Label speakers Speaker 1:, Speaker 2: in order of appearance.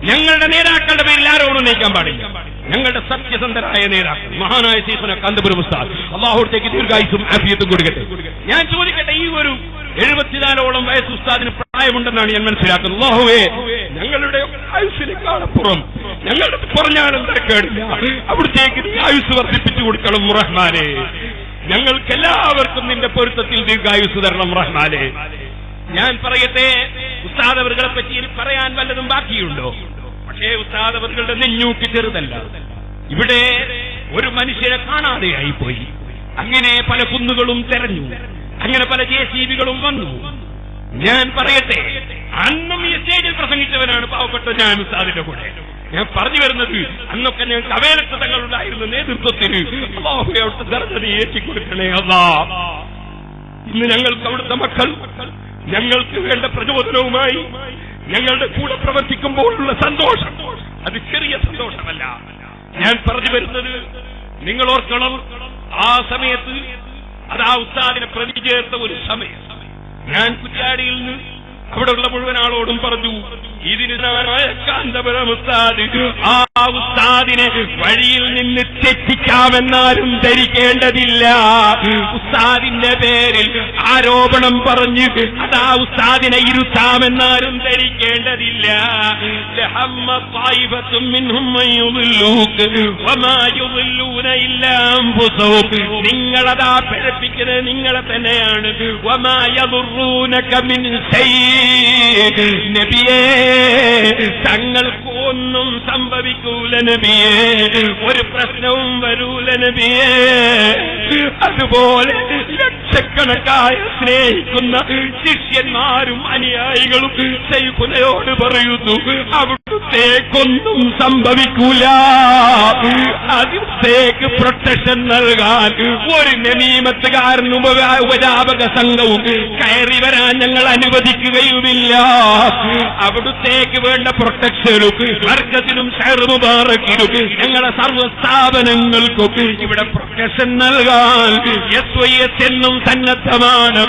Speaker 1: ഞങ്ങളുടെ നേതാക്കളുടെ പേരിൽ ആരോടും നയിക്കാൻ പാടില്ല. ഞങ്ങളുടെ സത്യസന്ധരായ നേതാക്കൾ മഹാനായ ശൈഖുന കാന്തപുരം ഉസ്താദ്, അല്ലാഹുവിലേക്ക് ദീർഘായുസ്സും ആഫിയത്തും കൊടുക്കട്ടെ. ഞാൻ ചോദിക്കട്ടെ, ഈ ഒരു 74ഓളം വയസ്സ് ഉസ്താദിന് പ്രായമുണ്ടെന്നാണ് ഞാൻ മനസ്സിലാക്കുന്നത്. അല്ലാഹുവേ, ഞങ്ങളുടെ ആയുസ്സിനേക്കാളപ്പുറം ഞങ്ങളുടെ പറഞ്ഞാലും തിരക്കേടില്ല, അവിടത്തേക്ക് നീ ആയുസ് വർദ്ധിപ്പിച്ചു കൊടുക്കണം റഹ്മാനെ. ഞങ്ങൾക്കെല്ലാവർക്കും നിന്റെ പൊരുത്തത്തിൽ ദീർഘായുസ് തരണം റഹ്മാനെ. ഞാൻ പറയട്ടെ, ഉസ്താദ് അവരുടെ പറ്റി എനിക്ക് പറയാൻ വല്ലതും ബാക്കിയുണ്ടോ? പക്ഷേ ഉസ്താദ് അവരുടെ നെഞ്ഞൂക്ക് ചെറുതല്ല. ഇവിടെ ഒരു മനുഷ്യനെ കാണാതെയായി പോയി. അങ്ങനെ പല കുന്നുകളും തെരഞ്ഞു, അങ്ങനെ പല JCBകളും വന്നു. ഞാൻ പറയട്ടെ, അന്നും ഈ സ്റ്റേജിൽ പ്രസംഗിച്ചവനാണ് പാവപ്പെട്ട ഞാൻ ഉസ്താദിന്റെ കൂടെ. ഞാൻ പറഞ്ഞു വരുന്നത്, അന്നൊക്കെ ഞങ്ങൾക്ക് അവേലത്തങ്ങളുണ്ടായിരുന്ന നേതൃത്വത്തിന് അല്ലാഹുവേ അവിടുത്തെ ദർജ ഏറ്റിക്കൊടുക്കണേ അല്ലാഹ്. ഇന്ന് ഞങ്ങൾക്ക് അവിടുത്തെ മക്കൾ ഞങ്ങൾക്ക് വേണ്ട പ്രചോദനവുമായി ഞങ്ങളുടെ കൂടെ പ്രവർത്തിക്കുമ്പോഴുള്ള സന്തോഷം അത് ചെറിയ സന്തോഷമല്ല. ഞാൻ പറഞ്ഞു വരുന്നത്, നിങ്ങൾ ഓർക്കണം, ആ സമയത്ത് അത് ആ ഉസ്താദിനെ പ്രതി ചേർത്ത ഒരു സമയം. ഞാൻ കുറ്റ്യാടിയിൽ നിന്ന് അവിടെയുള്ള മുഴുവൻ ആളോടും പറഞ്ഞു, ഇതിന് കാന്തപുരം ഉസ്താദ് ആ ഉസ്താദിനെ വഴിയിൽ നിന്ന് തെറ്റിക്കാമെന്നാലും ധരിക്കേണ്ടതില്ല. ഉസ്താദിന്റെ പേരിൽ ആരോപണം പറഞ്ഞ് അതാ ഉസ്താദിനെ ഇരുത്താമെന്നാലും ധരിക്കേണ്ടതില്ല. നിങ്ങളതാ പിഴപ്പിക്കുന്നത് നിങ്ങളെ തന്നെയാണ്. നബിയേ, തങ്ങൾക്കൊന്നും സംഭവിക്കൂല നബിയേ, ഒരു പ്രശ്നവും വരൂല നബിയേ. അതുപോലെ ലക്ഷക്കണക്കായ സ്നേഹിക്കുന്ന ശിഷ്യന്മാരും അനുയായികളും ശൈഖുനയോട് പറയുന്നു, അവിടുത്തേക്കൊന്നും സംഭവിക്കൂല. അവിടുത്തേക്ക് പ്രൊട്ടക്ഷൻ നൽകാൻ ഒരു നമീമത്തുകാരനും ഉപജാപക സംഘവും കയറി വരാൻ ഞങ്ങൾ അനുവദിക്കുകയുമില്ല. അവിടുത്തേക്ക് വേണ്ട പ്രൊട്ടക്ഷനും വർഗത്തിനും ഷെയർ മുബാറക്കിനും ഞങ്ങളെ സർവ്വസ്ഥാപനങ്ങൾക്കും ഇവിടെ പ്രൊട്ടക്ഷൻ നൽകാൻ SYS എന്നും സന്നദ്ധമാണ്.